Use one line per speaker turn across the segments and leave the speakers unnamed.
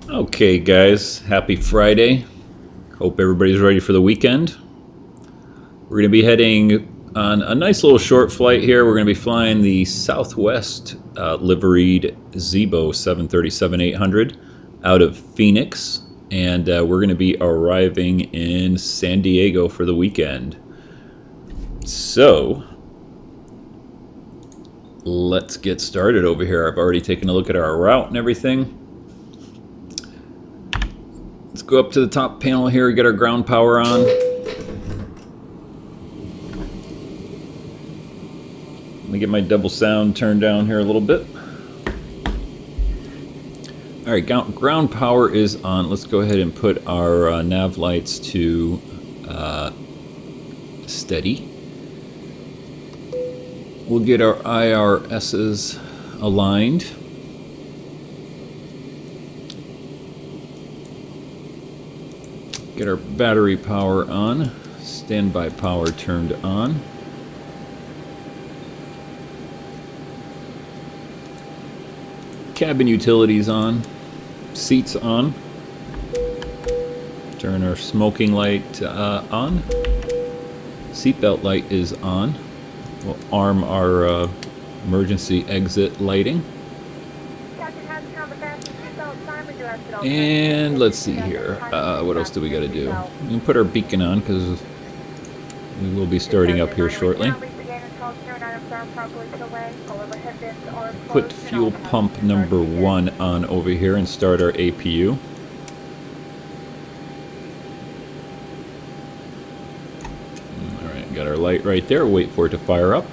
Okay, guys, happy Friday. Hope everybody's ready for the weekend. We're going to be heading on a nice little short flight here. We're going to be flying the Southwest liveried ZIBO 737-800 out of Phoenix, and we're going to be arriving in San Diego for the weekend. So let's get started over here. I've already taken a look at our route and everything. Let's go up to the top panel here, get our ground power on. Let me get my double sound turned down here a little bit. All right, ground power is on. Let's go ahead and put our nav lights to steady. We'll get our IRSs aligned. Get our battery power on, standby power turned on. Cabin utilities on, seats on. Turn our smoking light on. Seatbelt light is on. We'll arm our emergency exit lighting. And let's see here, what else do we got to do? We can put our beacon on because we will be starting up here shortly. Put fuel pump number 1 on over here and start our APU. Alright, got our light right there, wait for it to fire up.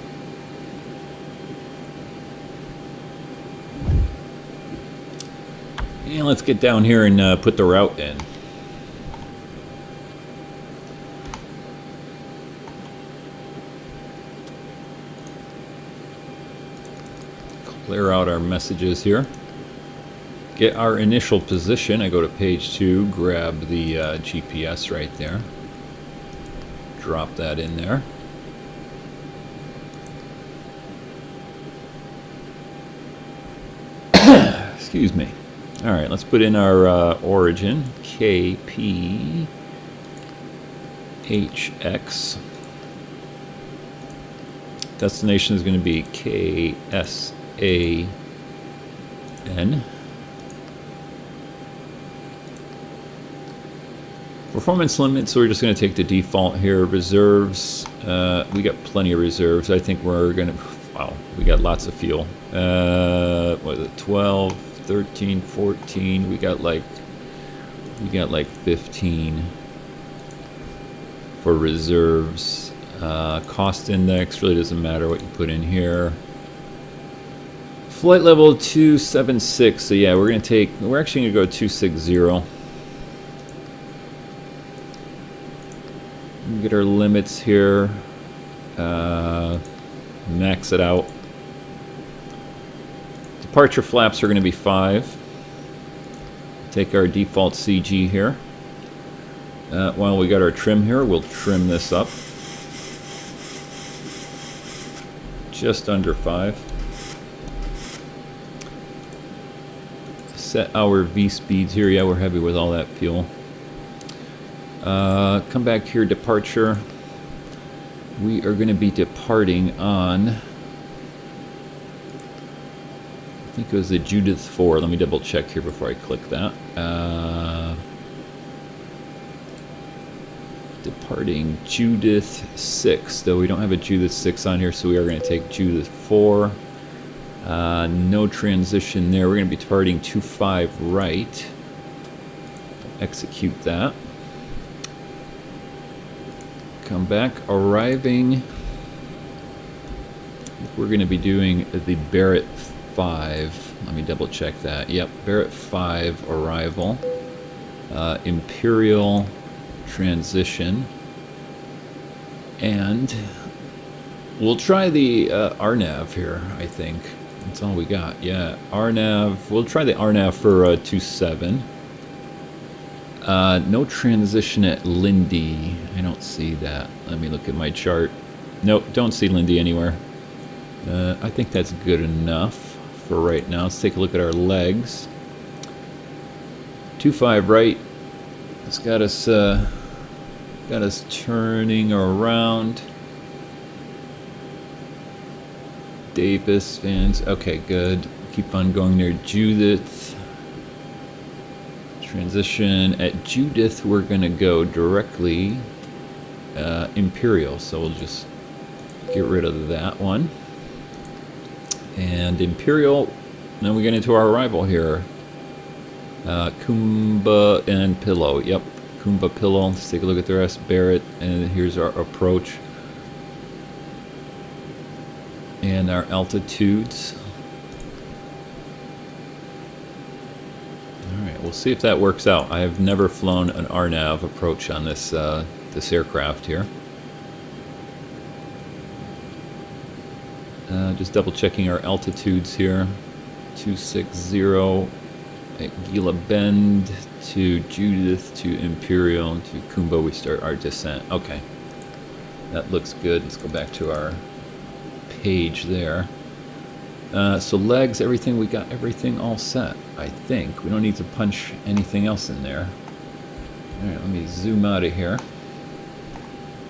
And let's get down here and put the route in. Clear out our messages here. Get our initial position. I go to page 2, grab the GPS right there. Drop that in there. Excuse me. Alright, let's put in our origin, KPHX. Destination is going to be KSAN. Performance limit, so we're just going to take the default here. Reserves, we got plenty of reserves. I think we're going to, wow, we got lots of fuel. What is it, 12? 13, 14, we got like 15 for reserves. Cost index really doesn't matter what you put in here. Flight level 276, so yeah, we're actually gonna go 260. Get our limits here, max it out. Departure flaps are going to be 5. Take our default CG here. While we got our trim here, we'll trim this up. Just under 5. Set our V speeds here. Yeah, we're heavy with all that fuel. Come back here, departure. We are going to be departing on, I think it was the Judith 4. Let me double check here before I click that. Departing Judith 6, though we don't have a Judith 6 on here, so we are going to take Judith 4. No transition there. We're going to be departing 25 right. Execute that. Come back, arriving. We're going to be doing the Barrett 5. Let me double check that. Yep, Barrett 5 arrival. Imperial transition. And we'll try the RNAV here, I think. That's all we got. Yeah, RNAV. We'll try the RNAV for 27. No transition at Lindy. I don't see that. Let me look at my chart. Nope, don't see Lindy anywhere. I think that's good enough for right now. Let's take a look at our legs. 25 right. It's got us turning around. Davis, Vance. Okay, good. Keep on going there. Judith. Transition at Judith. We're gonna go directly Imperial. So we'll just get rid of that one. And Imperial. Then we get into our arrival here. Kumba and Pillow. Yep, Kumba, Pillow. Let's take a look at the rest. Barrett, and here's our approach and our altitudes. All right, we'll see if that works out. I have never flown an RNAV approach on this this aircraft here. Just double checking our altitudes here. 260 at Gila Bend to Judith to Imperial to Kumba. We start our descent. Okay, that looks good. Let's go back to our page there. So legs, everything, we got everything all set. I think we don't need to punch anything else in there. All right, let me zoom out of here.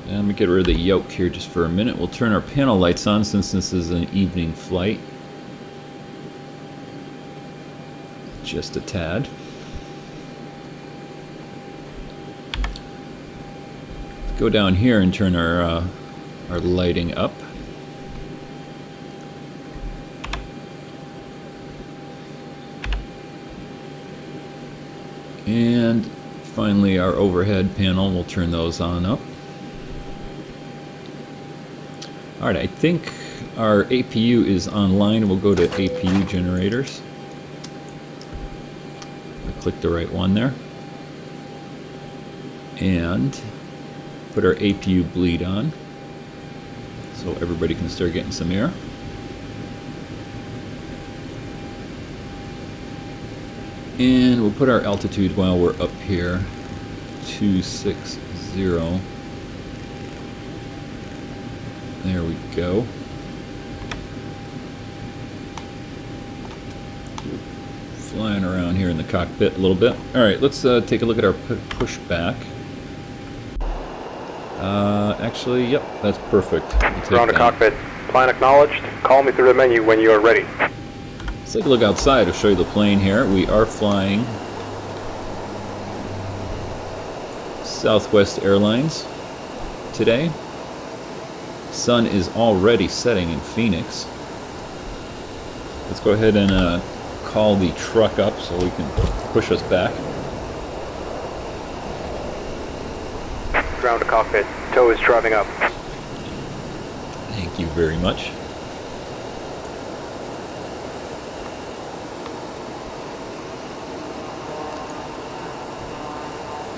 And let me get rid of the yoke here just for a minute. We'll turn our panel lights on since this is an evening flight. Just a tad. Go down here and turn our lighting up. And finally our overhead panel, we'll turn those on up. Alright, I think our APU is online. We'll go to APU generators. Click the right one there. And put our APU bleed on so everybody can start getting some air. And we'll put our altitude while we're up here, 260. There we go. Flying around here in the cockpit a little bit. Alright, let's take a look at our pushback. Actually, yep, that's perfect.
Ground to cockpit. Plan acknowledged. Call me through the menu when you are ready.
Let's take a look outside. I'll show you the plane here. We are flying Southwest Airlines today. Sun is already setting in Phoenix. Let's go ahead and call the truck up so we can push us back.
Ground to cockpit. Tow is driving up.
Thank you very much.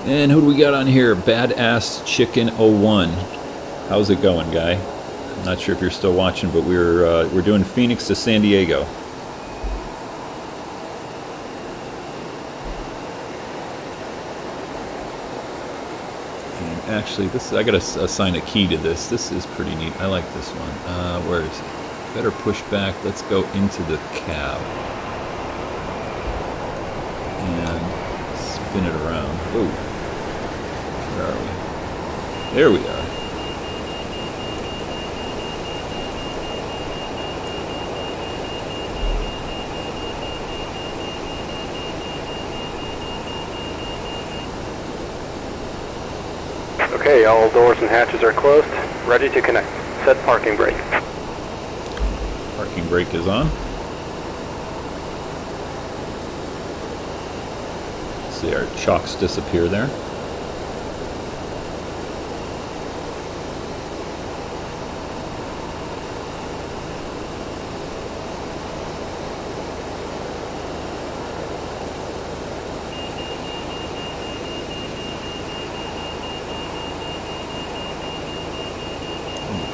And who do we got on here? Badass Chicken 01. How's it going, guy? I'm not sure if you're still watching, but we're doing Phoenix to San Diego. And actually, this I gotta assign a key to this. This is pretty neat. I like this one. Where is it? Better push back. Let's go into the cab and spin it around. Ooh. Where are we? There we are.
Okay, all doors and hatches are closed. Ready to connect. Set parking brake.
Parking brake is on. See our chocks disappear there.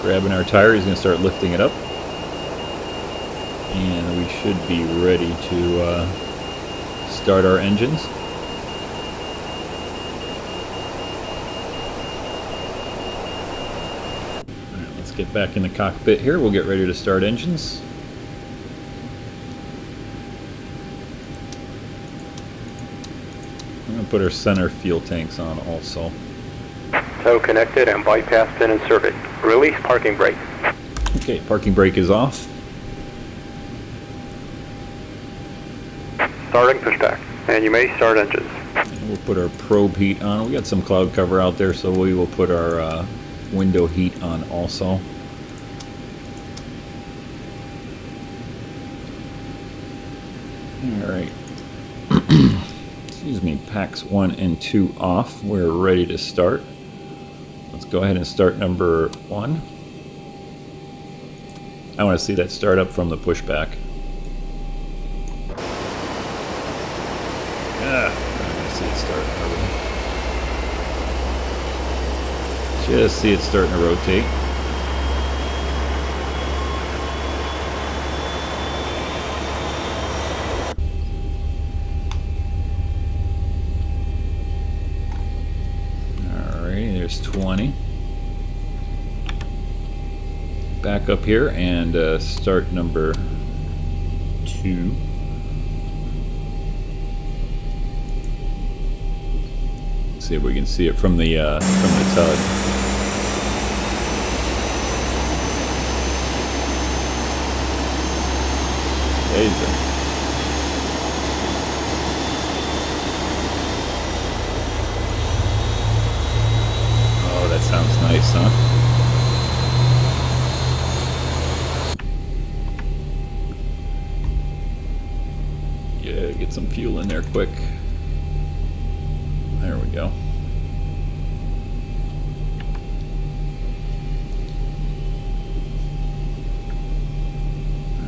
Grabbing our tire, he's going to start lifting it up. And we should be ready to start our engines. Alright, let's get back in the cockpit here. We'll get ready to start engines. And put our center fuel tanks on also.
Tow connected and bypass pin inserted. Release parking brake.
Okay, parking brake is off.
Starting pushback. And you may start engines.
And we'll put our probe heat on. We got some cloud cover out there, so we will put our window heat on also. Alright. Excuse me, packs 1 and 2 off. We're ready to start. Let's go ahead and start number 1. I want to see that start up from the pushback. I want to see it start already. Just see it starting to rotate. There's 20. Back up here and start number 2. Let's see if we can see it from the tug. Amazing. Sounds nice, huh? Yeah, get some fuel in there quick. There we go.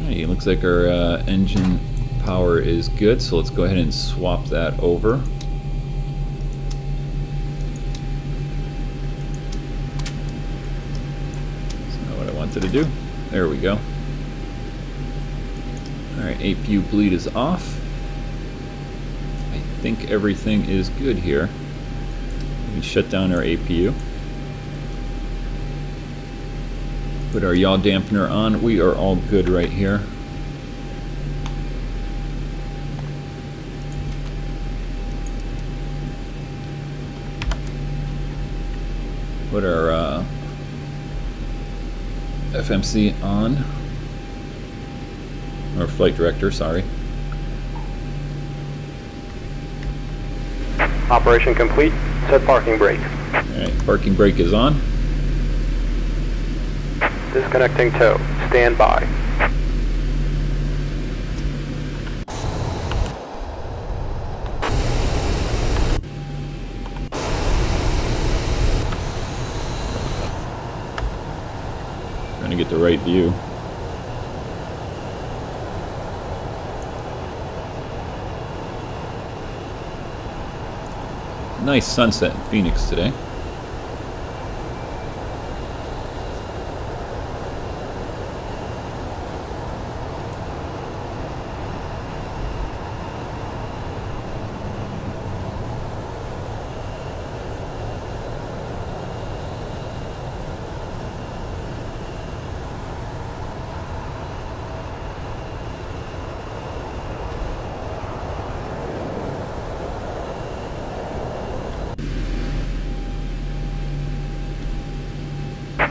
Alright, looks like our engine power is good, so let's go ahead and swap that over. To do. There we go. Alright, APU bleed is off. I think everything is good here. We can shut down our APU. Put our yaw dampener on. We are all good right here. Put our FMC on, or flight director, sorry.
Operation complete. Set parking brake.
Alright, parking brake is on.
Disconnecting tow. Stand by.
Trying to get the right view. Nice sunset in Phoenix today.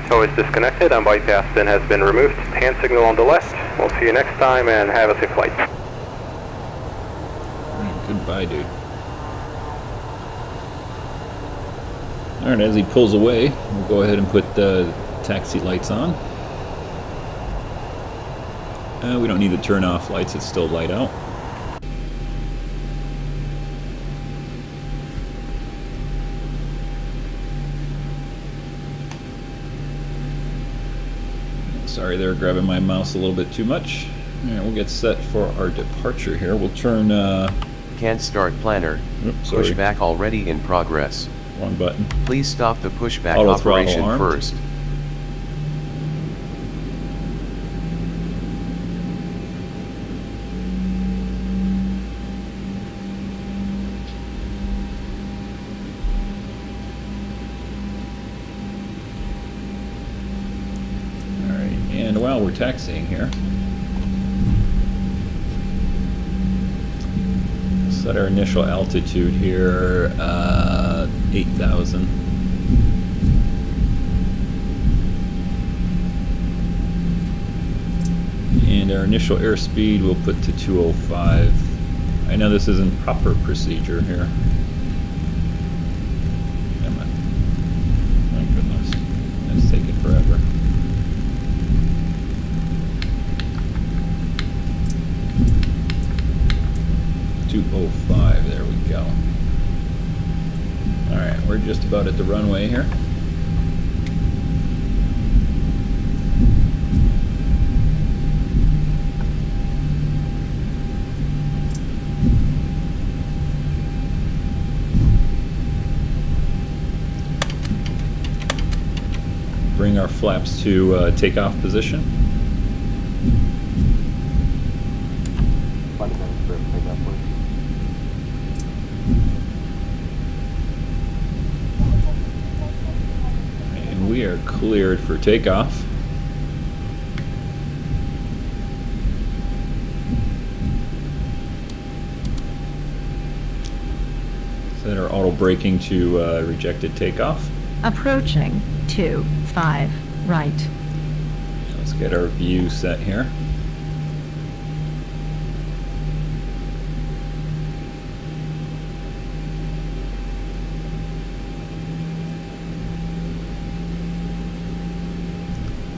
Tow is disconnected and bypass pin has been removed. Hand signal on the left. We'll see you next time and have a safe flight.
Goodbye, dude. Alright, as he pulls away, we'll go ahead and put the taxi lights on. We don't need to turn off lights, it's still light out. Sorry there, grabbing my mouse a little bit too much. Alright, we'll get set for our departure here. We'll turn...
Can't start planner.
Oops,
Pushback already in progress.
Wrong button.
Please stop the pushback
Auto
operation
throttle armed.
first.
And while we're taxiing here, Set our initial altitude here, 8,000. And our initial airspeed we'll put to 205. I know this isn't proper procedure here. Come on. My goodness. It's taking forever. .205, there we go. Alright, we're just about at the runway here. Bring our flaps to takeoff position. And we are cleared for takeoff. Set our auto braking to rejected takeoff.
Approaching 25 right.
Let's get our view set here.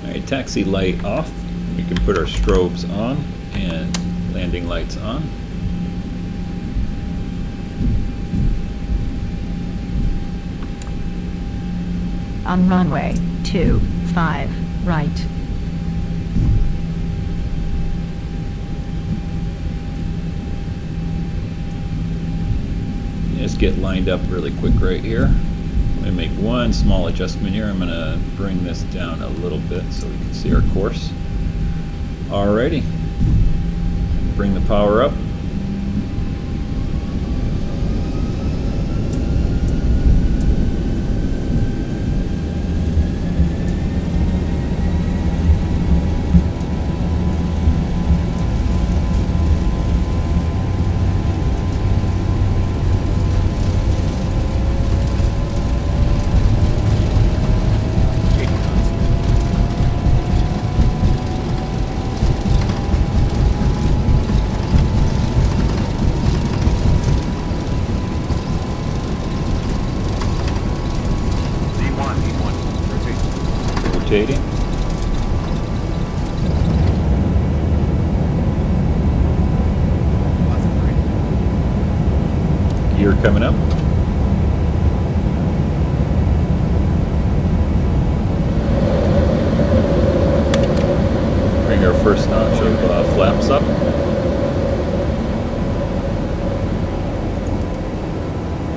Alright, taxi light off. We can put our strobes on and landing lights on.
On runway 25 right.
Just get lined up really quick right here. I'm going to make one small adjustment here. I'm going to bring this down a little bit so we can see our course. Alrighty. Bring the power up. Rotating. Gear coming up. Bring our first notch of flaps up.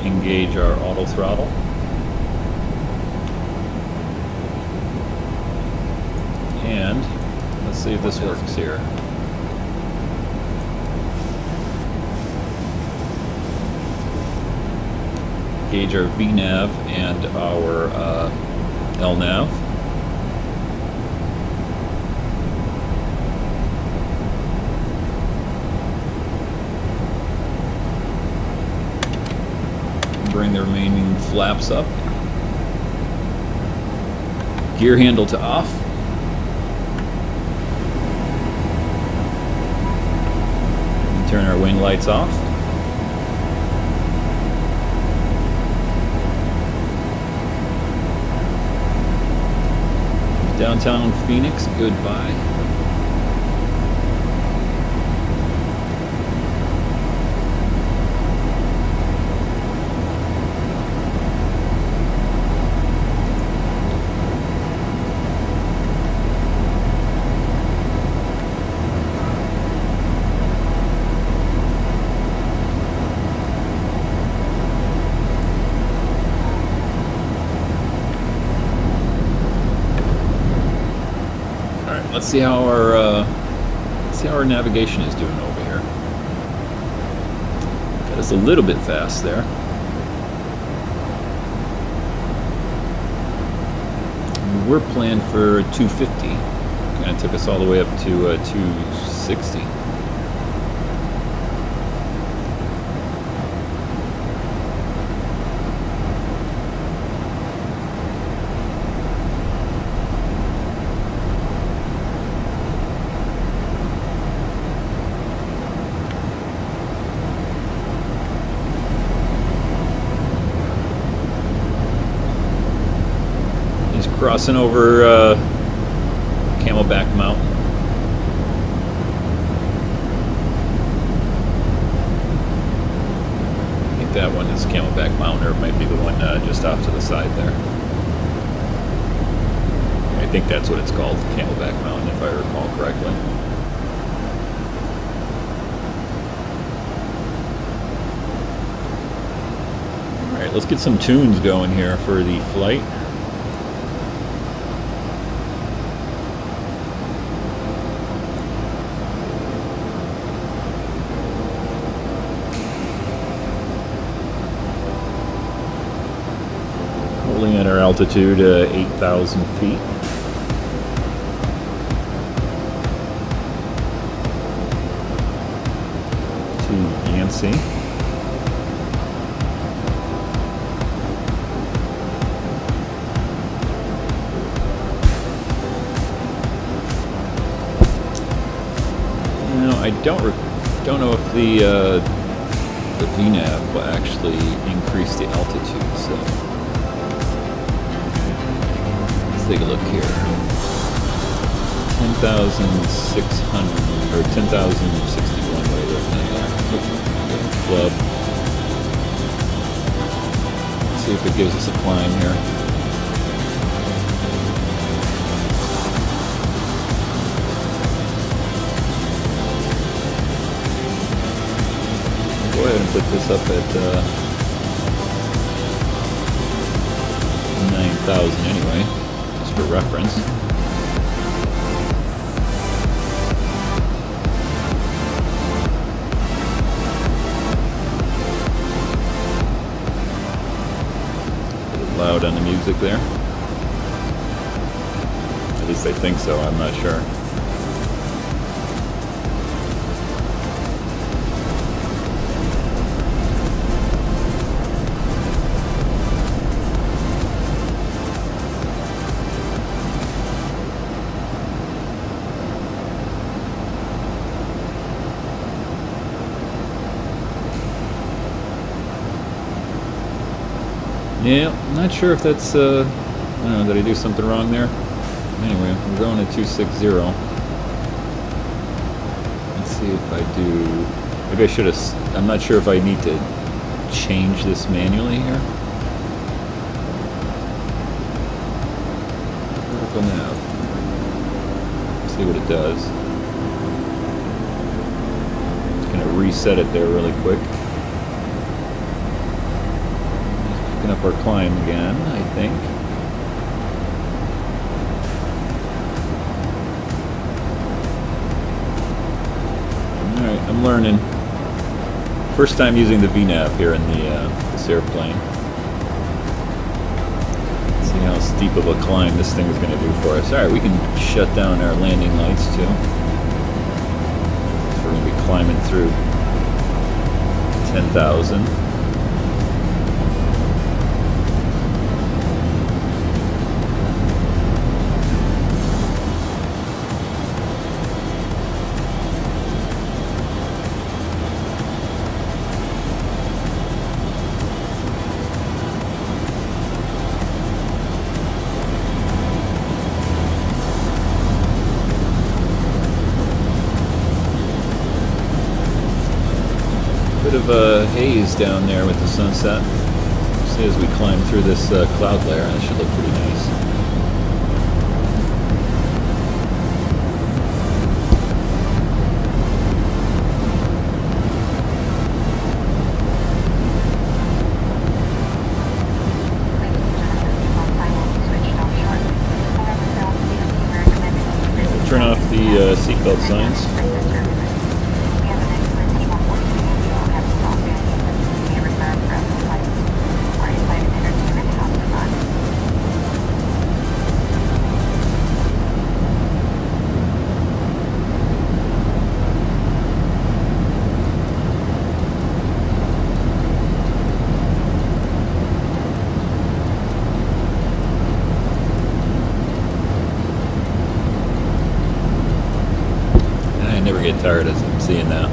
Engage our auto throttle. And let's see if this works here. Gauge our VNAV and our LNAV. Bring the remaining flaps up. Gear handle to off. Turn our wing lights off. Downtown Phoenix, goodbye. Let's see how our navigation is doing over here. Got us a little bit fast there. We're planned for 250. Kind of took us all the way up to 260. Crossing over Camelback Mountain. I think that one is Camelback Mountain, or it might be the one just off to the side there. I think that's what it's called, Camelback Mountain, if I recall correctly. Alright, let's get some tunes going here for the flight. Holding at our altitude 8,000 feet. To Yancey. I don't know if the VNAV will actually increase the altitude, so let's take a look here. 10,600 or 10,061 club. Let's see if it gives us a climb here. Go ahead and put this up at 9,000 anyway, just for reference. Put it loud on the music there. At least I think so, I'm not sure. Yeah, I'm not sure if that's, I don't know, did I do something wrong there? Anyway, we're going to 260. Let's see if I do, maybe I should have, I'm not sure if I need to change this manually here. Vertical nav. See what it does. Just going to reset it there really quick. Up our climb again, I think. Alright, I'm learning. First time using the VNAV here in this airplane. Let's see how steep of a climb this thing is going to do for us. Alright, we can shut down our landing lights too. So we're going to be climbing through 10,000. Of haze down there with the sunset. See as we climb through this cloud layer, and it should look pretty nice. Turn off the seatbelt signs. Get tired as I'm seeing that.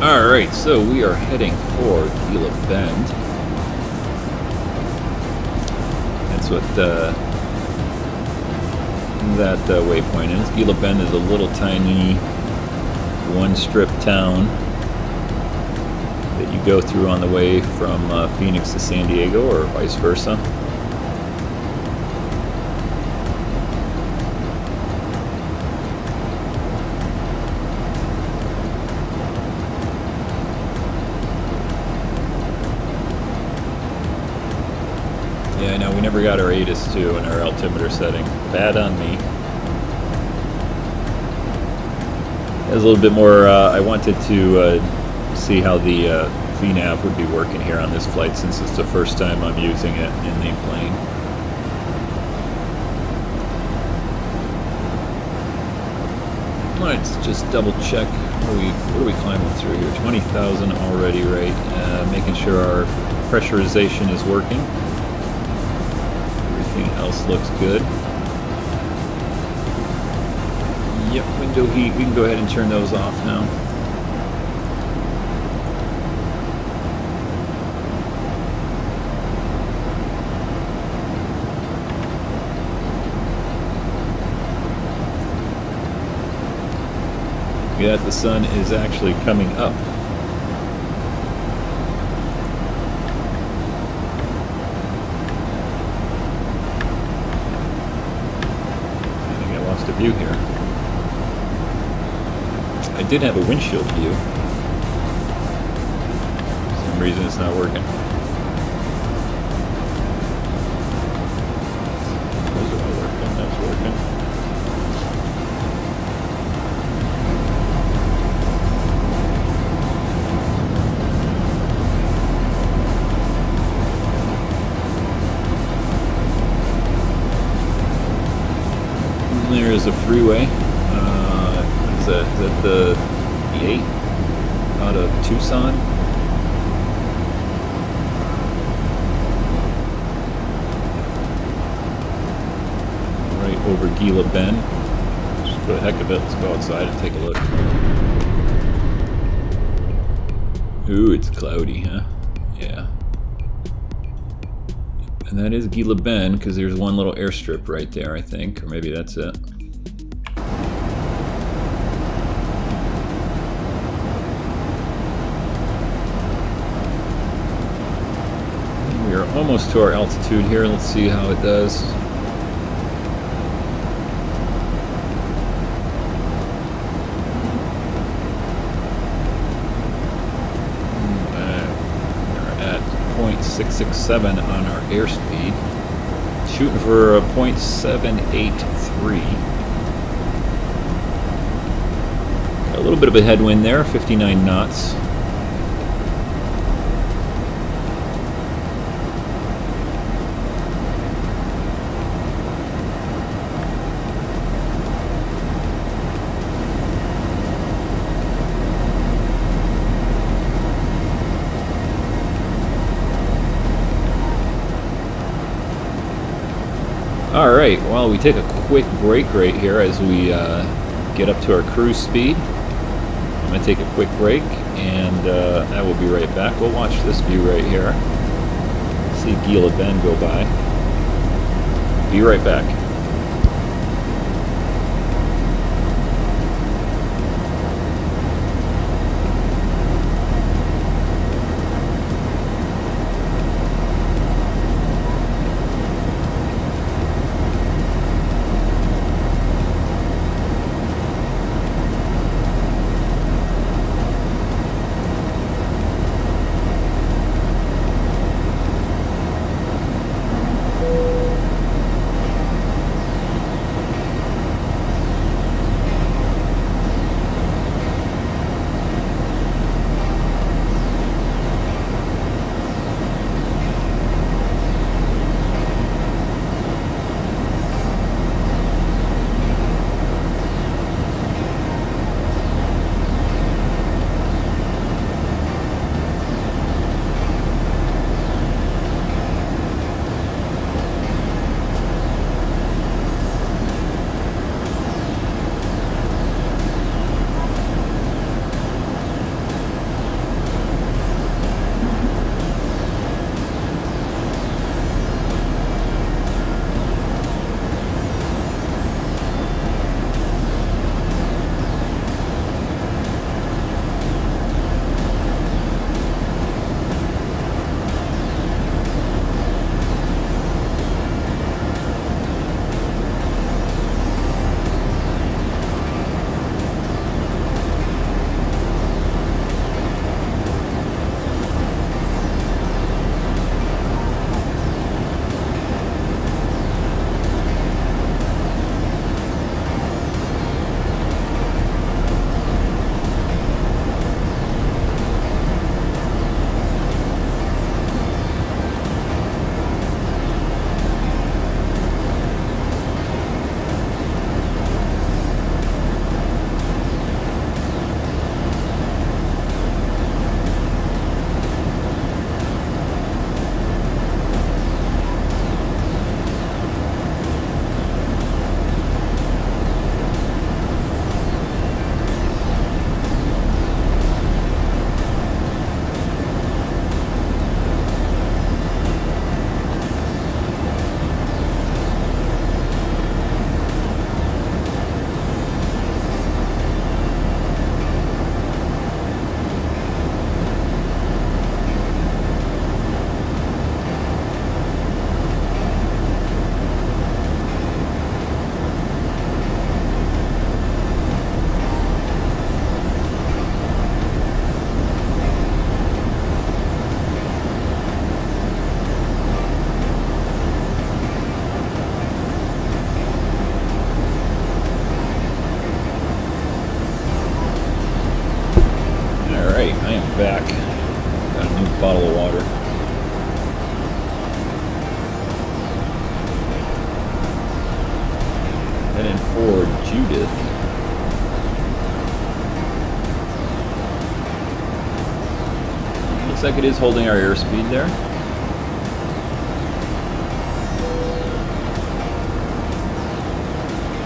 Alright, so we are heading for Gila Bend. That's what that waypoint is. Gila Bend is a little tiny one-strip town that you go through on the way from Phoenix to San Diego, or vice versa. Yeah, I know, we never got our ATIS 2 and our altimeter setting. Bad on me. There's a little bit more, I wanted to see how the VNAV would be working here on this flight, since it's the first time I'm using it in the plane. Let's just double check. What are we climbing through here? 20,000 already, right? Making sure our pressurization is working. Everything else looks good. Yep, window heat. We can go ahead and turn those off now. Yeah, the sun is actually coming up. I think I lost a view here. I did have a windshield view. For some reason it's not working. Those are all working. That's working. There's a freeway. What is that? Is that the 8 out of Tucson? Right over Gila Bend. Just for the heck of it, let's go outside and take a look. Ooh, it's cloudy, huh? Yeah. And that is Gila Bend, because there's one little airstrip right there, I think. Or maybe that's it. We are almost to our altitude here. Let's see how it does. We're at 0.667 on our airspeed. Shooting for a 0.783. Got a little bit of a headwind there, 59 knots. Alright, well, we take a quick break right here as we get up to our cruise speed. I'm going to take a quick break, and I will be right back. We'll watch this view right here. See Gila Bend go by. Be right back. back. Got a new bottle of water. Heading for Judith. Looks like it is holding our airspeed there.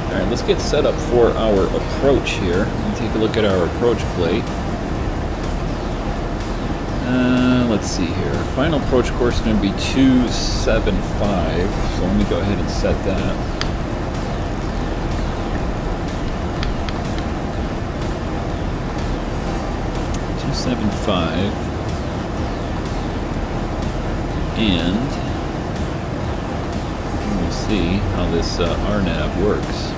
Alright, let's get set up for our approach here. Let's take a look at our approach plate. Let's see here. Our final approach course is going to be 275. So let me go ahead and set that. And we'll see how this RNAV works.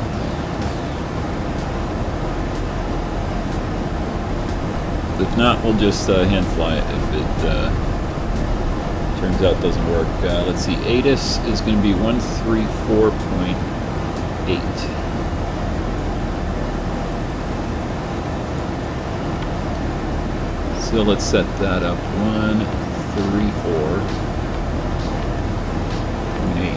If not, we'll just hand fly it if it turns out it doesn't work. Let's see, ATIS is going to be 134.8. So let's set that up. 134.8.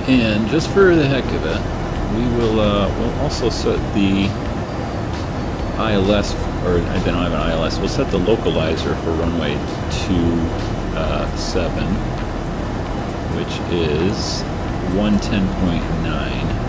And just for the heck of it, we will we'll also set the ILS, or I don't have an ILS, we'll set the localizer for runway 27, which is 110.9.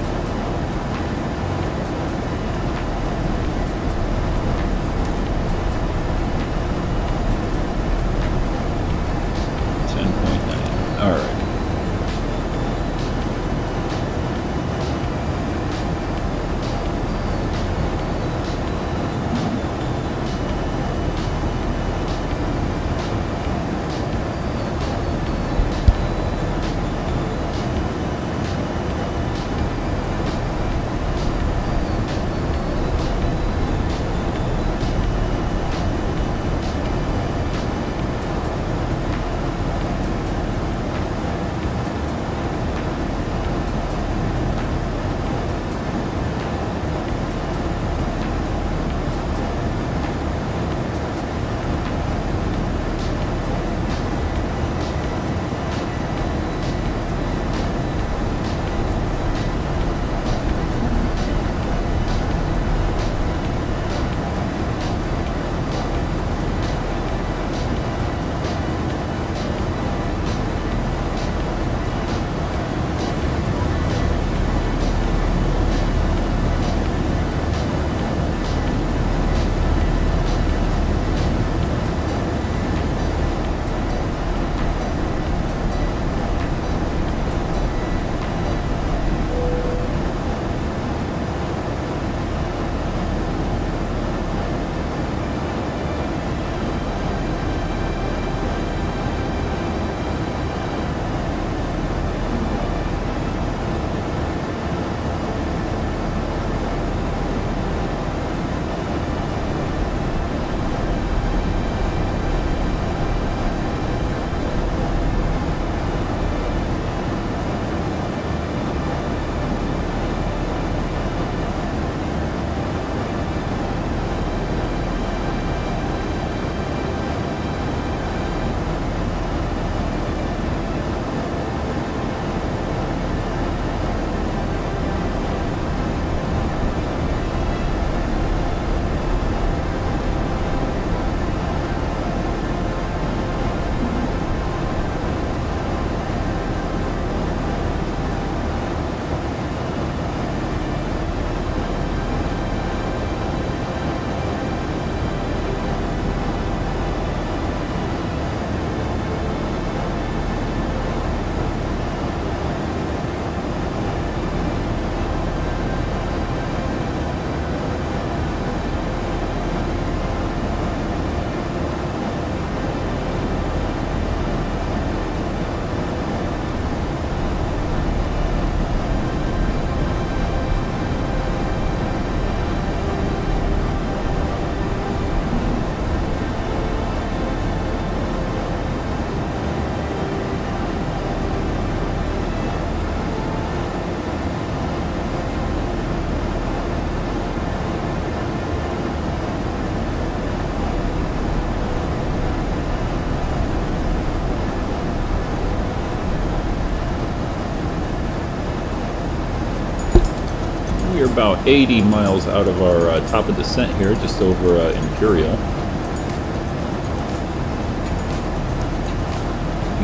about 80 miles out of our top of descent here, just over Imperial.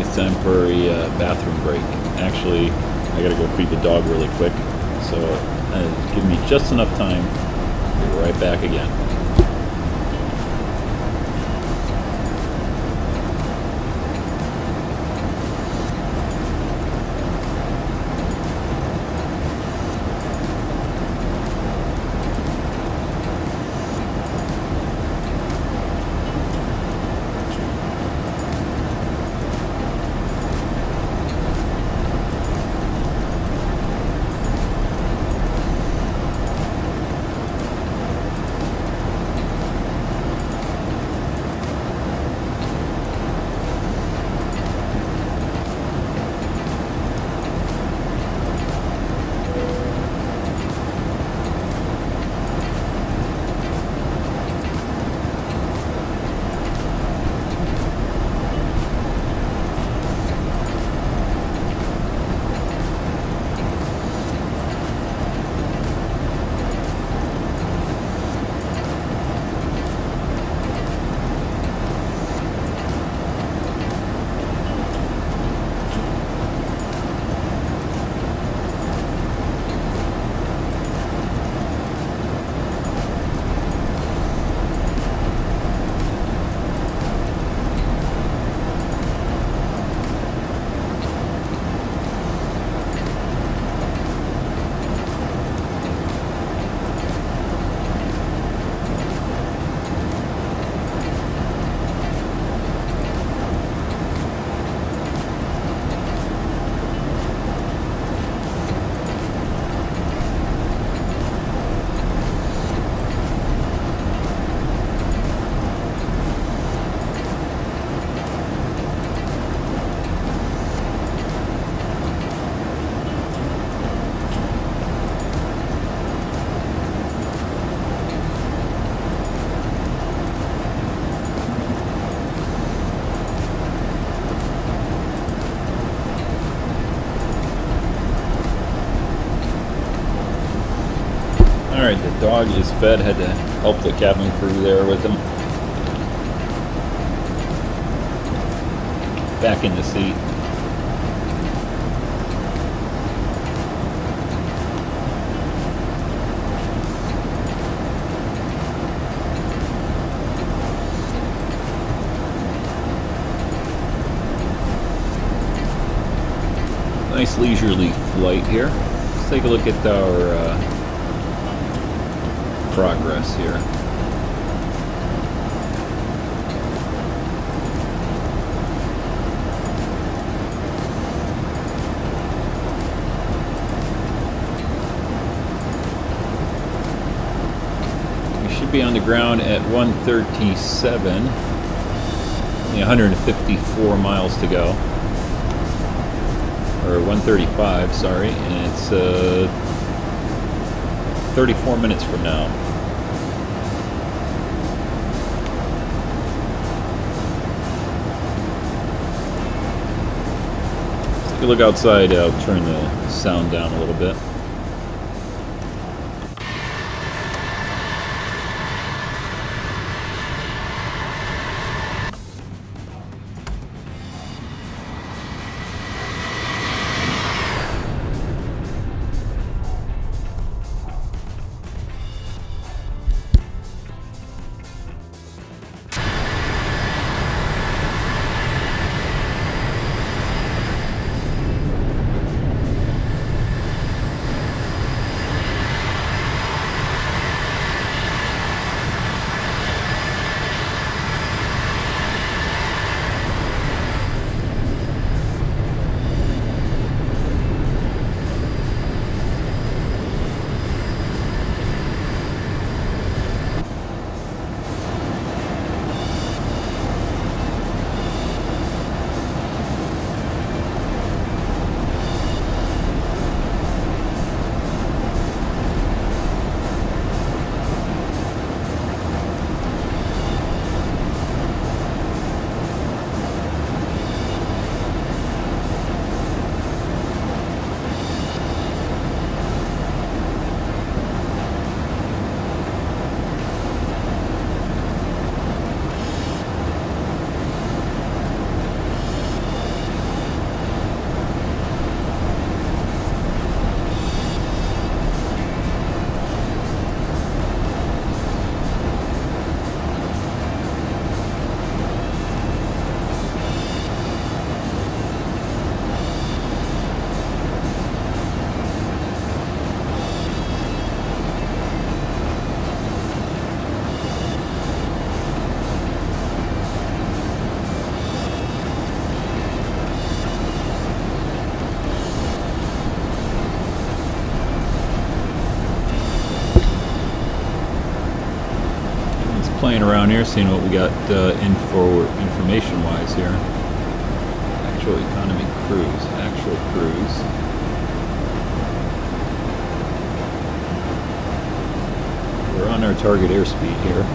It's time for a bathroom break. Actually, I gotta go feed the dog really quick, so give me just enough time. Be right back again. Alright, the dog is fed, had to help the cabin crew there with him. Back in the seat. Nice leisurely flight here. Let's take a look at our progress here. We should be on the ground at 137, only 154 miles to go, or 135, sorry, and it's 34 minutes from now. Take a look outside. I'll turn the sound down a little bit. playing around here, seeing what we got information-wise here. Actual economy cruise, actual cruise. We're on our target airspeed here.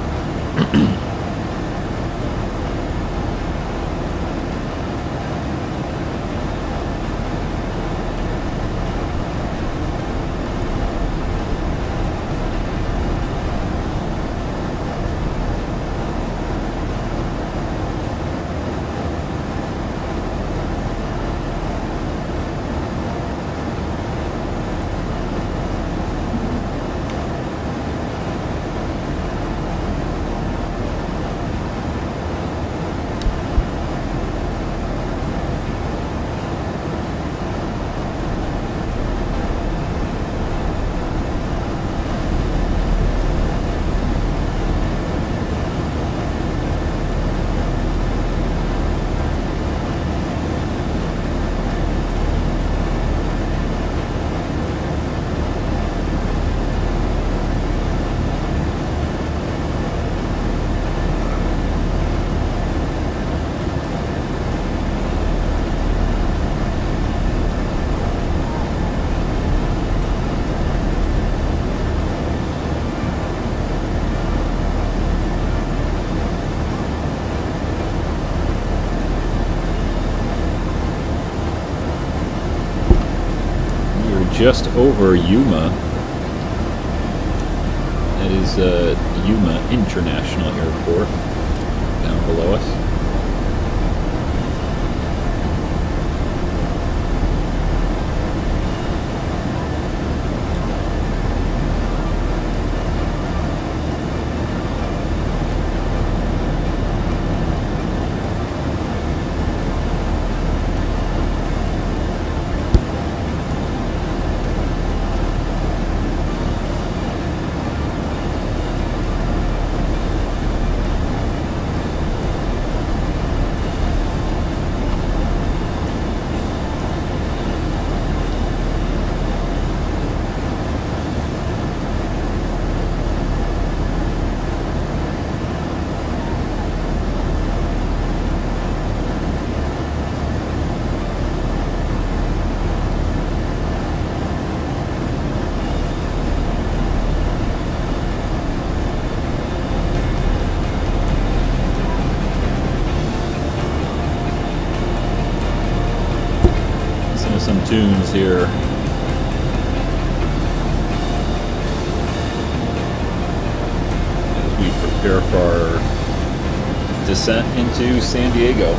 Just over Yuma. That is Yuma International Airport down below us. Some tunes here. As we prepare for our descent into San Diego.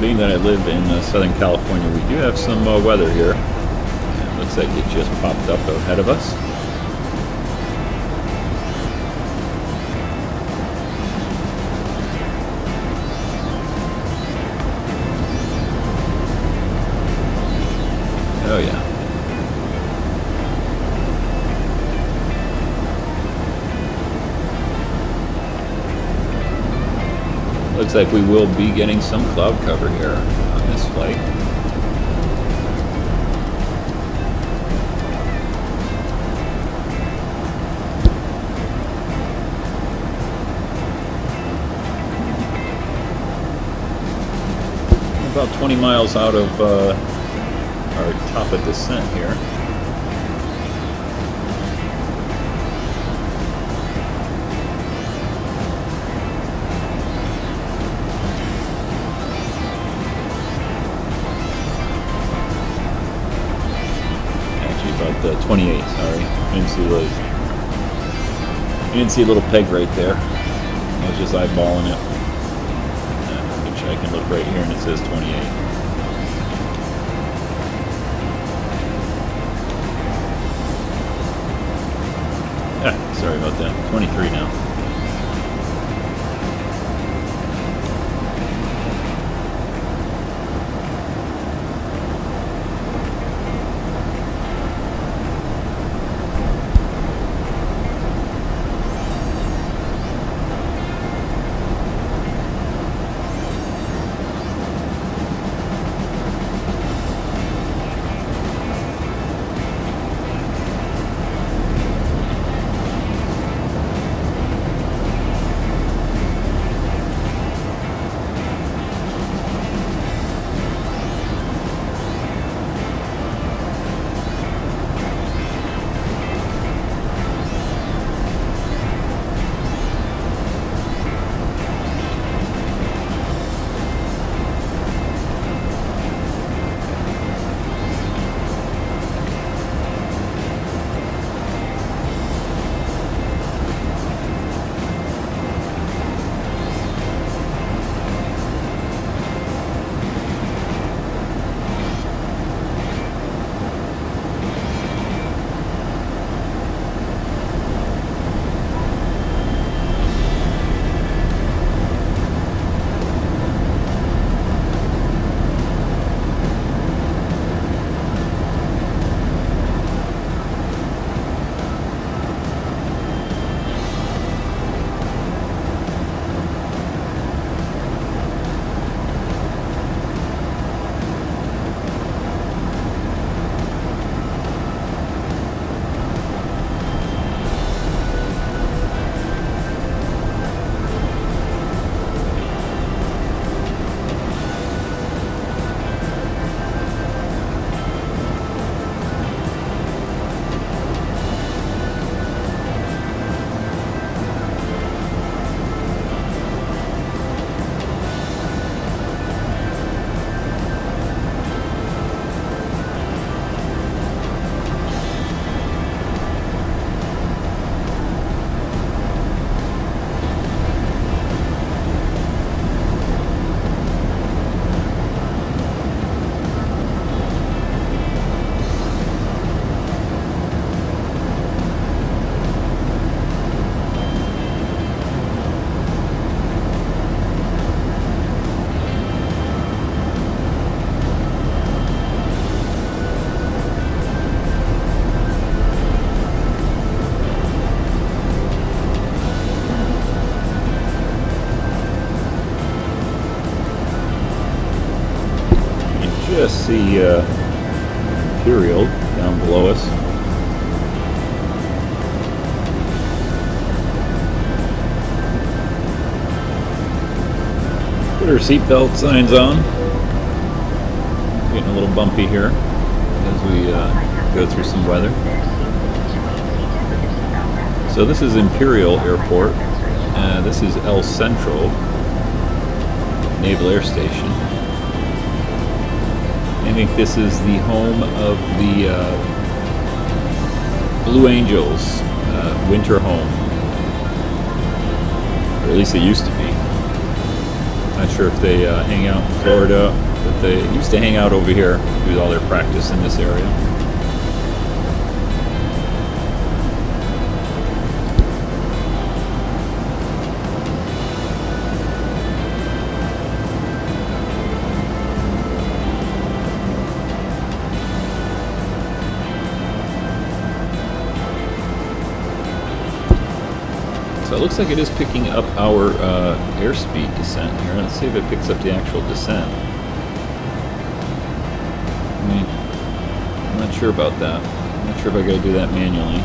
Being that I live in Southern California, we do have some weather here. It looks like it just popped up ahead of us. Oh yeah. Looks like we will be getting some cloud cover here on this flight. About 20 miles out of our top of descent here. obviously was. You didn't see a little peg right there. I was just eyeballing it. Which I can look right here and it says 28. Sorry about that. 23 now. Just see Imperial down below us. Put our seatbelt signs on. Getting a little bumpy here as we go through some weather. So this is Imperial Airport. This is El Centro Naval Air Station. I think this is the home of the Blue Angels winter home, or at least it used to be. Not sure if they hang out in Florida, but they used to hang out over here, do all their practice in this area. So it looks like it is picking up our airspeed descent here. Let's see if it picks up the actual descent. I mean, I'm not sure about that. I'm not sure if I gotta do that manually.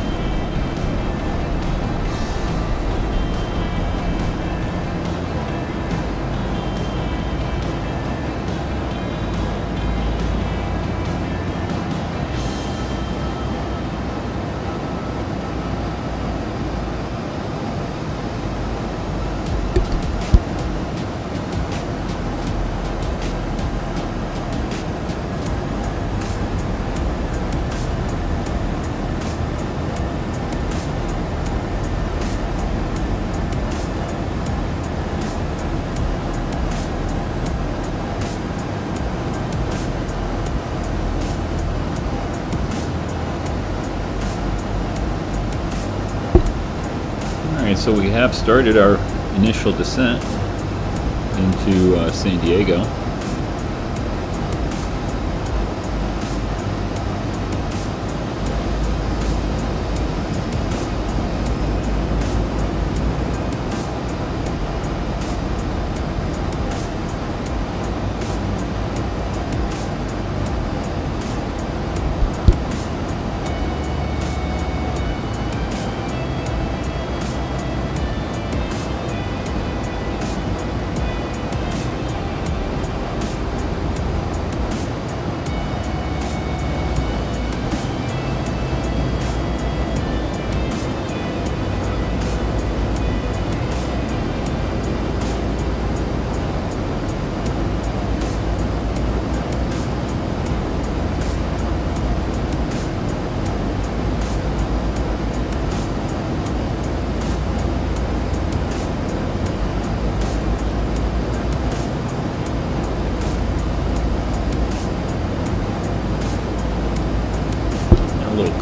Alright, so we have started our initial descent into San Diego.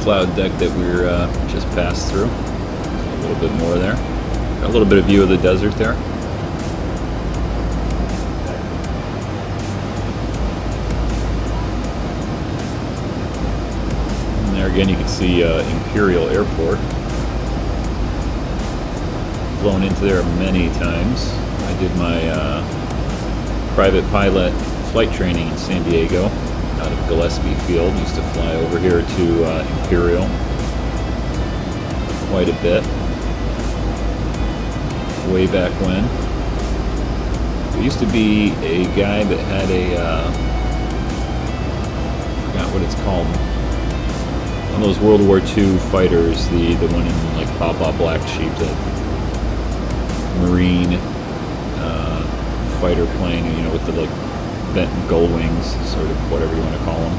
Cloud deck that we're just passed through. A little bit more there. Got a little bit of view of the desert there. And there again you can see Imperial Airport. Flown into there many times. I did my private pilot flight training in San Diego. Out of Gillespie Field. Used to fly over here to Imperial quite a bit way back when. There used to be a guy that had a I forgot what it's called, one of those World War II fighters, the one in like Papa Black Sheep, that Marine fighter plane, you know, with the like bent gull wings, sort of, whatever you want to call them.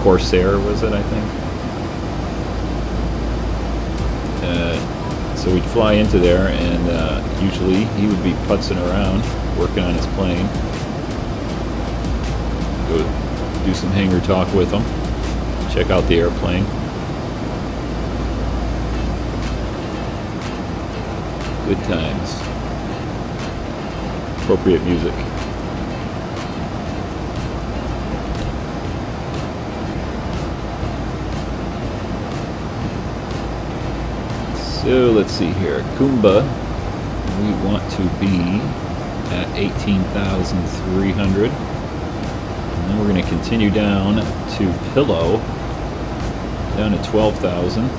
Corsair was it, I think. So we'd fly into there, and usually he would be putzing around, working on his plane. Go do some hangar talk with him, check out the airplane. Good times. Appropriate music. So let's see here, Kumba, we want to be at 18,300, and then we're going to continue down to Pillow, down to 12,000.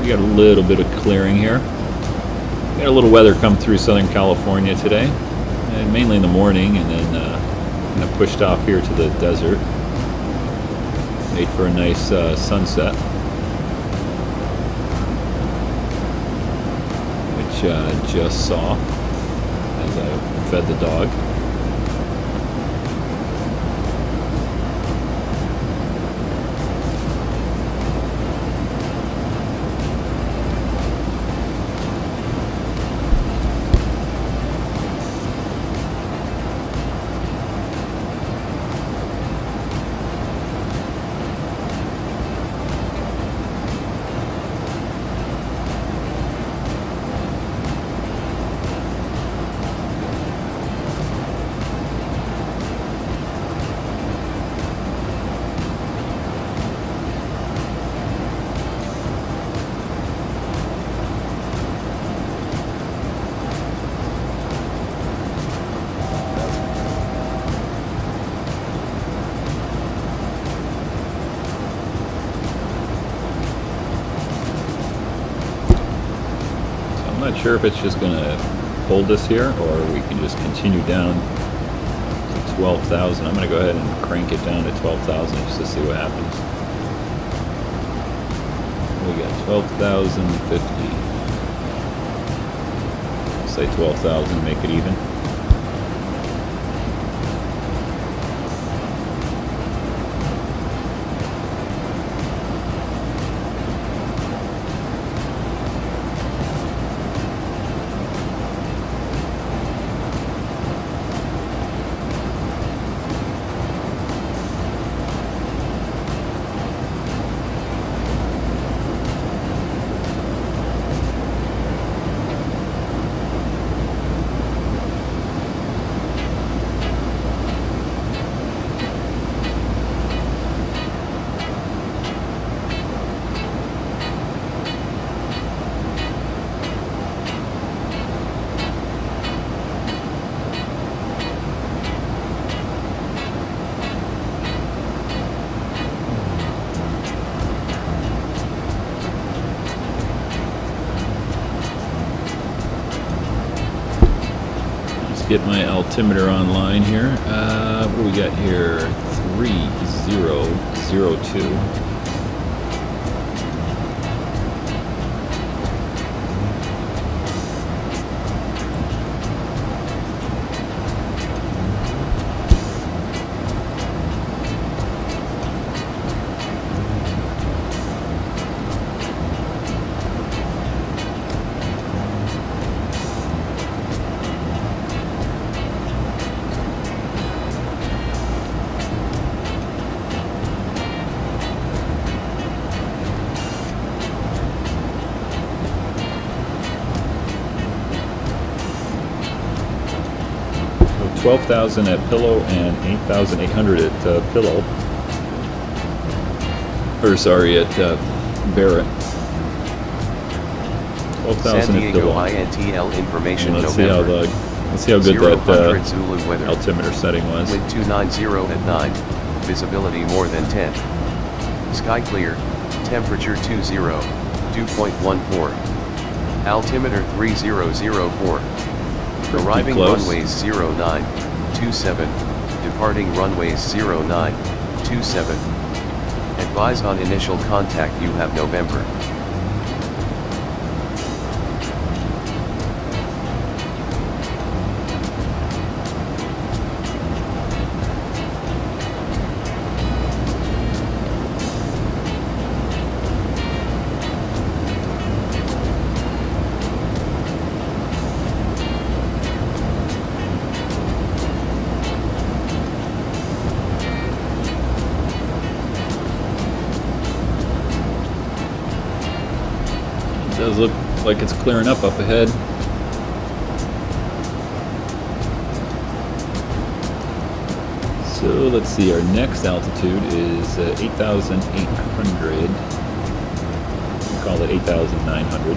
We got a little bit of clearing here. We got a little weather come through Southern California today, and mainly in the morning, and then kind of pushed off here to the desert. Made for a nice sunset, which I just saw as I fed the dog. I'm not sure if it's just going to hold us here, or we can just continue down to 12,000. I'm going to go ahead and crank it down to 12,000 just to see what happens. We got 12,050. Say 12,000, make it even. get my altimeter online here. What do we got here? 3002. So 12,000 at Pillow and 8,800 at Pillow. Or sorry, at Barrett. 12,000
San
at
Diego
Pillow.
INTL information
Let's
November.
see how good that
0 Zulu weather.
altimeter setting was.
Wind 290 at 9. Visibility more than 10. Sky clear. Temperature 2.14. Altimeter 3004. Arriving
close.
runways 0927. Departing runways 0927. Advise on initial contact. You have November.
It does look like it's clearing up ahead. So let's see, our next altitude is 8,800. We call it 8,900.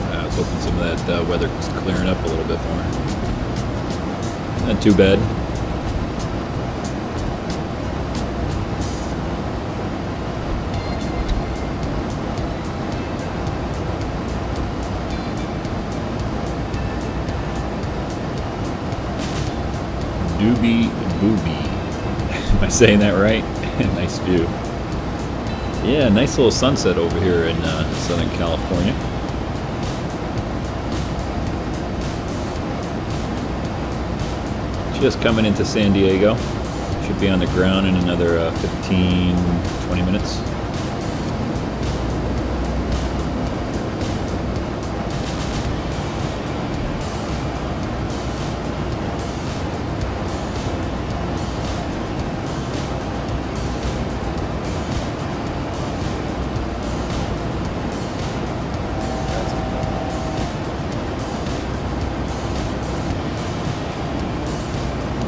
I was hoping some of that weather was clearing up a little bit more. Not too bad. Doobie Boobie. Am I saying that right? Nice view. Yeah, nice little sunset over here in Southern California. Just coming into San Diego. Should be on the ground in another 15-20 minutes.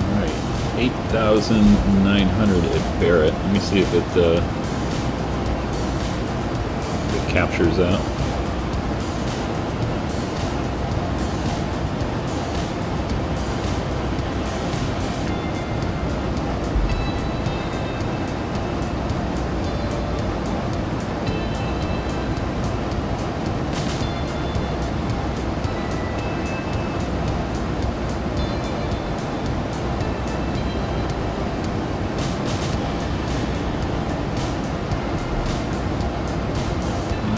All right, 8,900 at Barrett. Let me see if it captures that.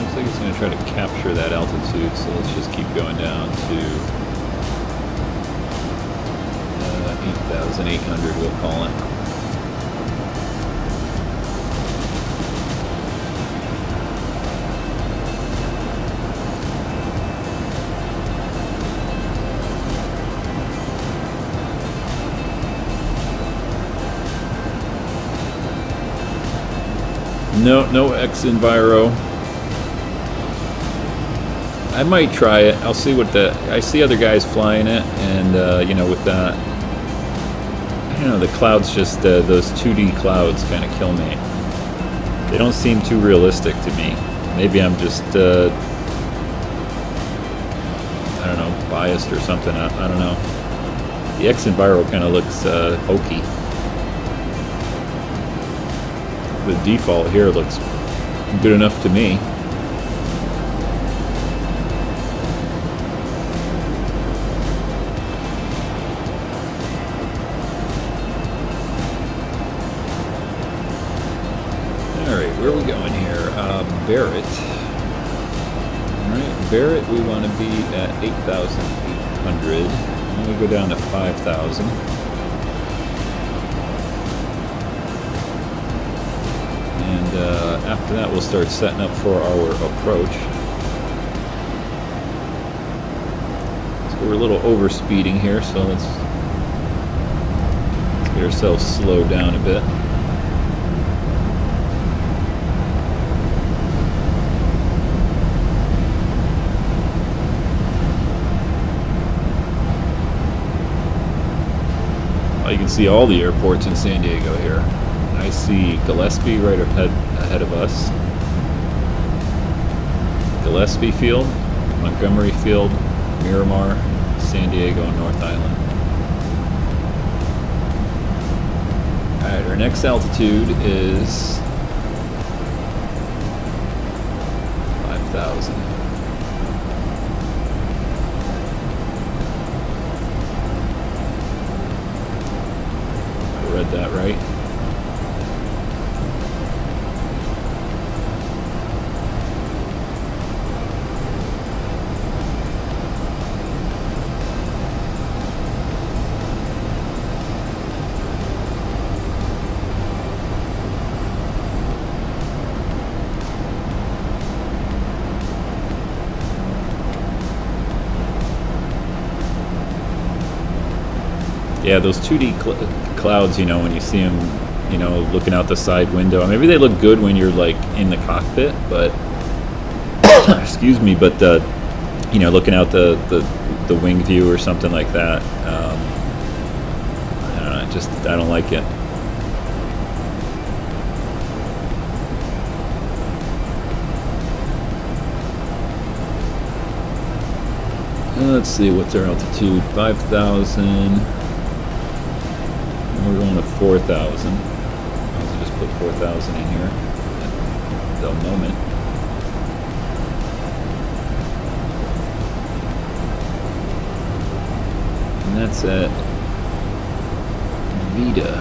Looks like it's going to try to capture that altitude, so let's just keep going down to 8,800, we'll call it. No X-Enviro. I might try it. I'll see what I see other guys flying it, and you know, with that, I don't know, the clouds just those 2D clouds kind of kill me. They don't seem too realistic to me. Maybe I'm just biased or something. I don't know. The X Enviro kind of looks hokey. The default here looks good enough to me. Alright, where are we going here? Barrett. Alright, Barrett, we want to be at 8,800. I'm going to go down to 5,000. And after that, we'll start setting up for our approach. So we're a little over speeding here, so let's get ourselves slowed down a bit. You can see all the airports in San Diego here. I see Gillespie right ahead of us. Gillespie Field, Montgomery Field, Miramar, San Diego, and North Island. Alright, our next altitude is 5,000. Read that right. Yeah, those 2D clouds, you know, when you see them, you know, looking out the side window, maybe they look good when you're like in the cockpit, but excuse me, but you know, looking out the wing view or something like that, I don't know, I don't like it. Let's see, what's our altitude? 5,000. We're going to 4,000. I'll just put 4,000 in here at the moment. And that's at Vida.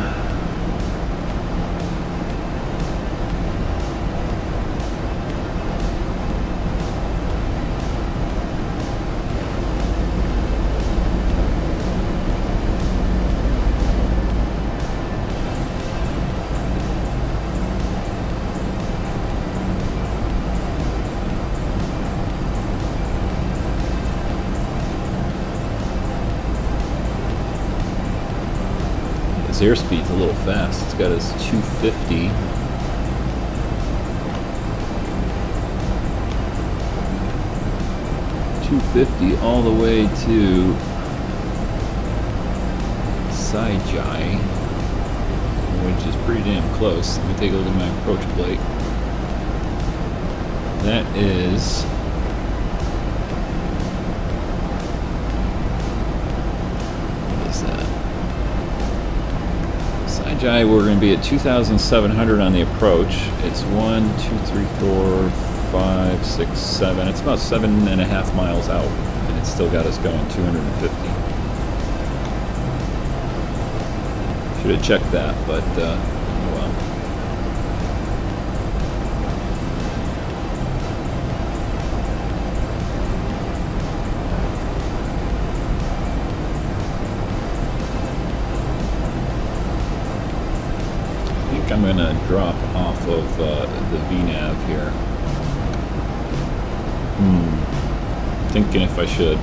His airspeed's a little fast. It's got his 250. All the way to Saijai, which is pretty damn close. Let me take a look at my approach plate. That is we're going to be at 2,700 on the approach. It's 1, 2, 3, 4, 5, 6, 7. It's about 7.5 miles out, and it's still got us going 250. Should have checked that, but oh well. I'm going to drop off of the VNav here. Thinking if I should.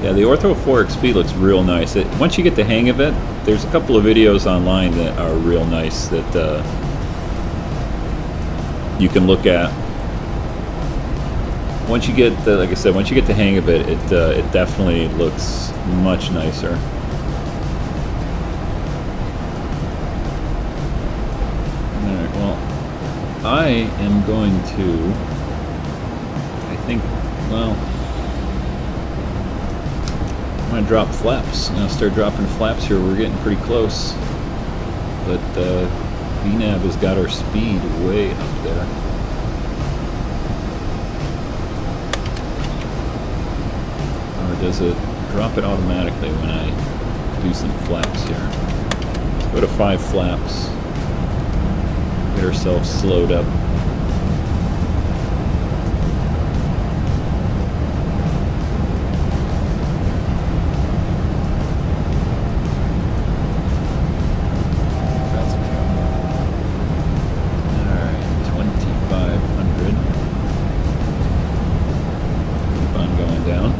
Yeah, the ORTHO4XP looks real nice. Once you get the hang of it, there's a couple of videos online that are real nice that you can look at. Once you get the, like I said, once you get the hang of it, it definitely looks much nicer. I am going to, I think, well, I'm going to drop flaps. I'm going to start dropping flaps here. We're getting pretty close. But VNAV has got our speed way up there. Or does it drop it automatically when I do some flaps here? Let's go to 5 flaps. Get ourselves slowed up. Alright, 2,500. Keep on going down.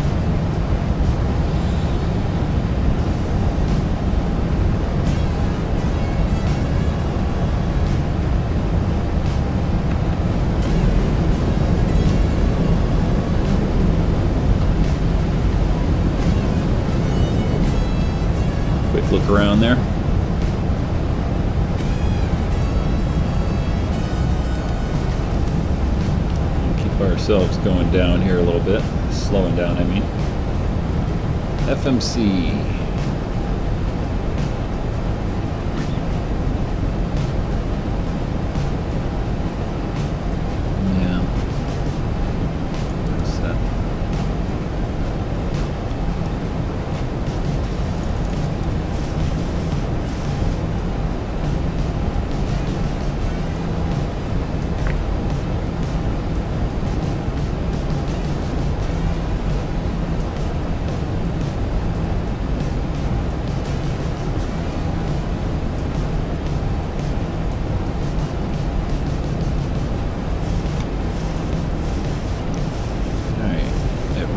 Look around there. And keep ourselves going down here a little bit. Slowing down, I mean. FMC. Yeah. What's that?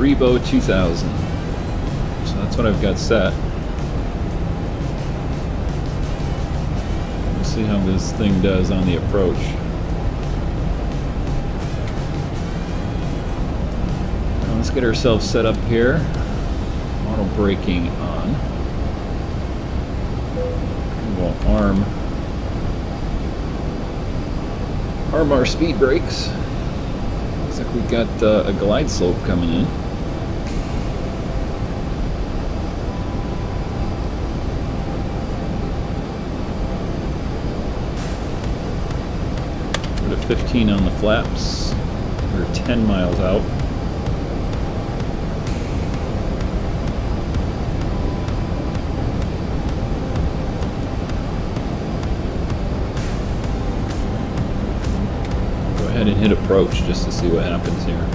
ZIBO 2000. So that's what I've got set. We'll see how this thing does on the approach. Now let's get ourselves set up here. Auto braking on. We'll arm our speed brakes. Looks like we've got a glide slope coming in. Put a 15 on the flaps. We're 10 miles out. Go ahead and hit approach just to see what happens here.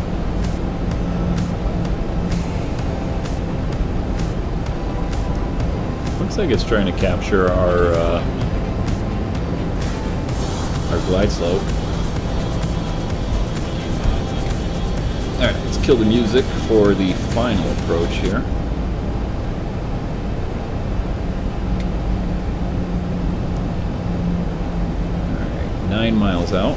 Looks like it's trying to capture our glide slope. Alright, let's kill the music for the final approach here. Alright, 9 miles out.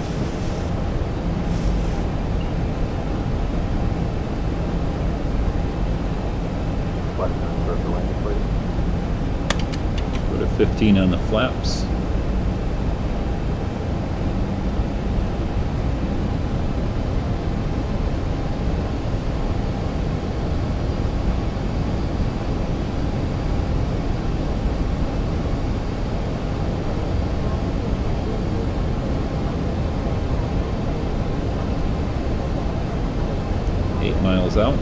Put a 15 on the flaps. Miles out.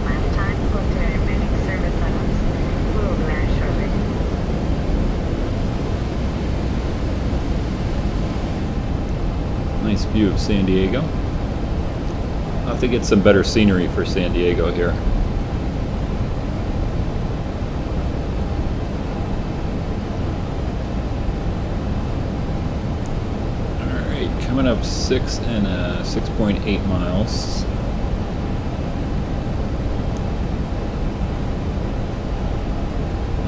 Last time for the remaining service levels. We'll land shortly.
Nice view of San Diego. I'll have to get some better scenery for San Diego here. Coming up 6 and 6.8 miles.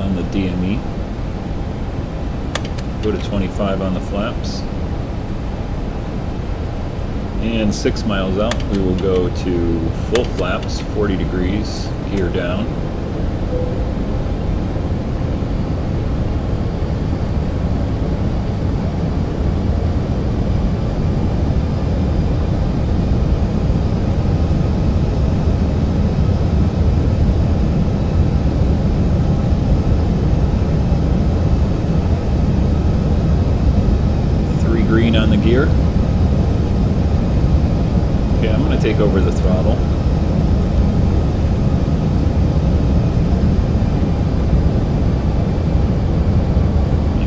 On the DME. Go to 25 on the flaps. And 6 miles out, we will go to full flaps, 40 degrees, gear down. green on the gear. Okay, I'm going to take over the throttle.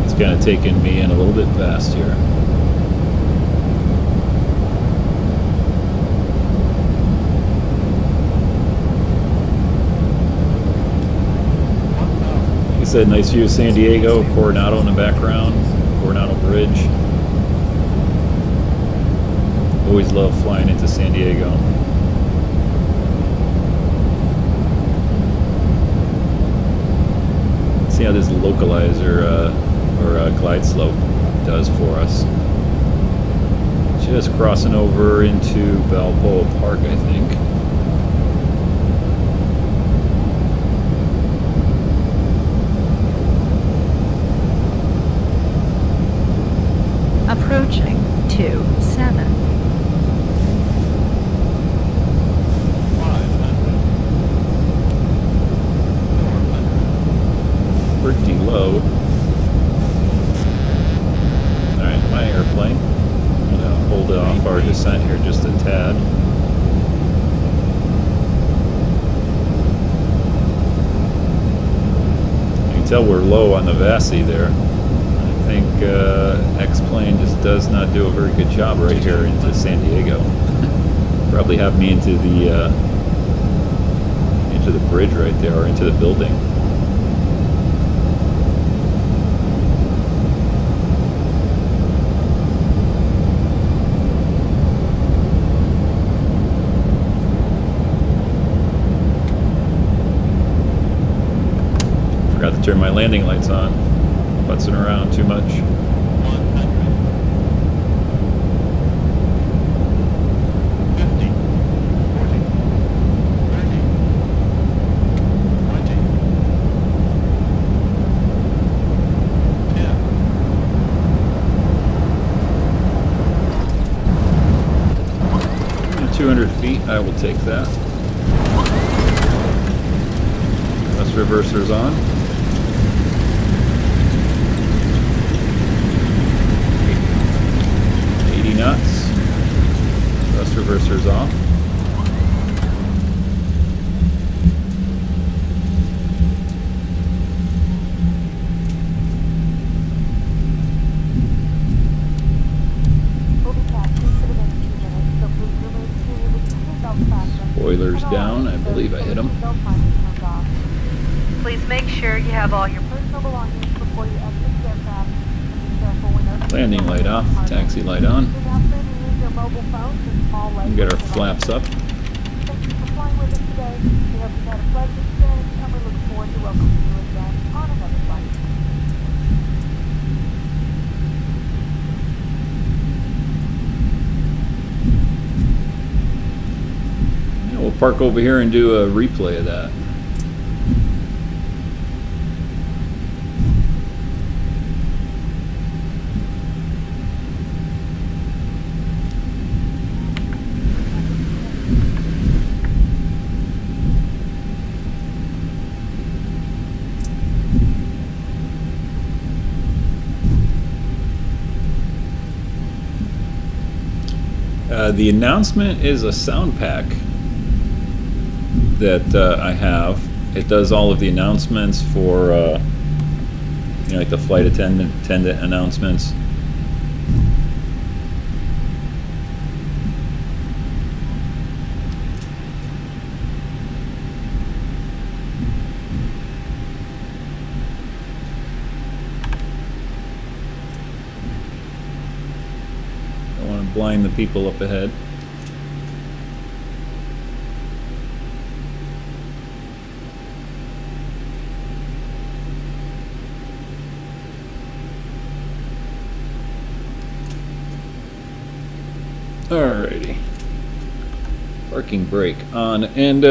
It's kind of taking me in a little bit fast here. Like I said, nice view of San Diego, Coronado in the background, Coronado Bridge. Always love flying into San Diego. See how this localizer or glide slope does for us. Just crossing over into Balboa Park, I think.
Approaching 27.
500.
Pretty low. Alright, my airplane. I'm gonna hold it off our descent here just a tad. You can tell we're low on the VASI there. I think X-Plane just does not do a very good job right here into San Diego. Probably have me into the bridge right there, or into the building. Forgot to turn my landing lights on. Putzing around too much.
100. 50. 40. 30. 20. 10.
200 feet, I will take that. Thrust reversers on. 80 knots. Thrust reversers off. Spoilers down. I believe I hit them.
Please make sure you have all your personal belongings before you exit the aircraft. Be careful when opening
Landing light off. Taxi light on.
Do not plan to use your mobile phones and small legs.
We get our flaps up.
Thank you for flying with us today. We hope you've had a pleasant experience, and we look forward to welcoming you again on another flight.
Yeah, we'll park over here and do a replay of that. The announcement is a sound pack that I have. It does all of the announcements for, you know, like the flight attendant announcements. Blind the people up ahead. Alrighty. Parking brake on, and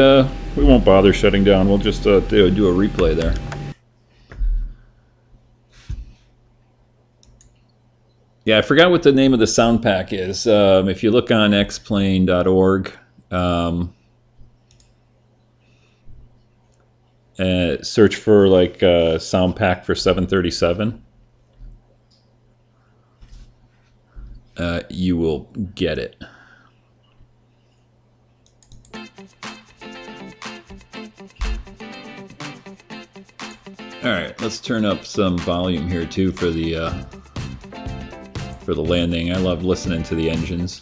we won't bother shutting down. We'll just do a replay there. Yeah, I forgot what the name of the sound pack is. If you look on xplane.org, search for like sound pack for 737. you will get it. All right, let's turn up some volume here too for the landing. I love listening to the engines.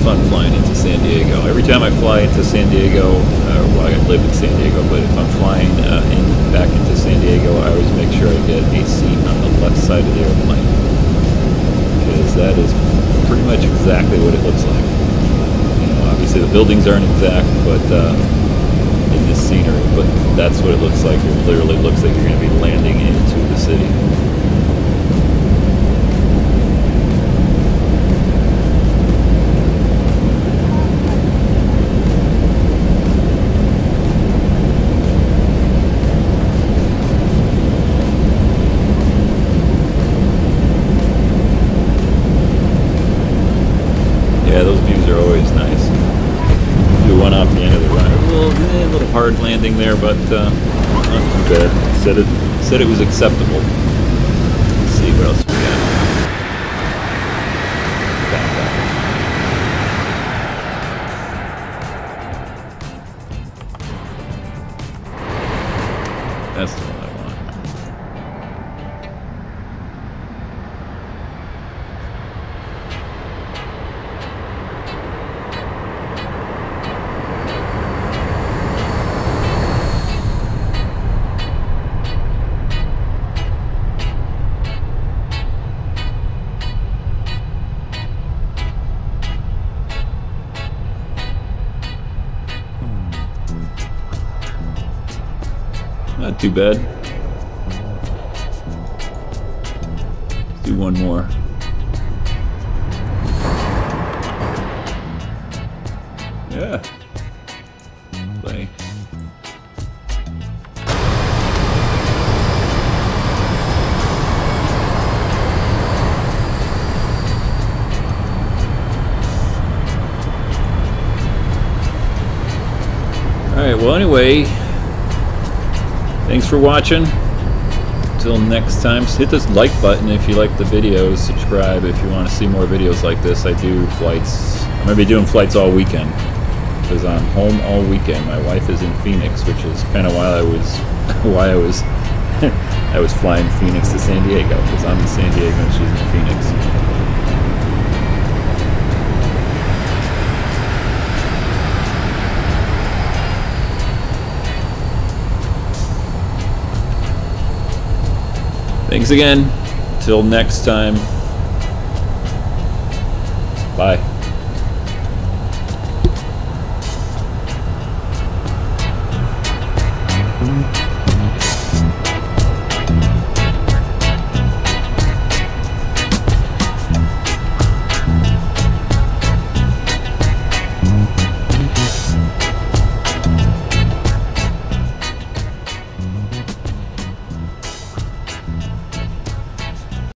Fun flying into San Diego. Every time I fly into San Diego, well, I live in San Diego, but if I'm flying back into San Diego, I always make sure I get a seat on the left side of the airplane, because that is pretty much exactly what it looks like. You know, obviously the buildings aren't exact, but in this scenery, but that's what it looks like. It literally looks like you're going to be landing into the city. Yeah, those views are always nice. Do one off the end of the run. A little hard landing there, but not too bad. Said it was acceptable. Let's see what else we got. That's the one I want. Not too bad. Let's do one more. Yeah. Play. Alright, well anyway, thanks for watching. Until next time, hit this like button if you like the videos. Subscribe if you want to see more videos like this. I do flights. I'm going to be doing flights all weekend because I'm home all weekend. My wife is in Phoenix, which is kind of why I was I was flying Phoenix to San Diego, because I'm in San Diego and she's in Phoenix. Thanks again. Till next time. Bye.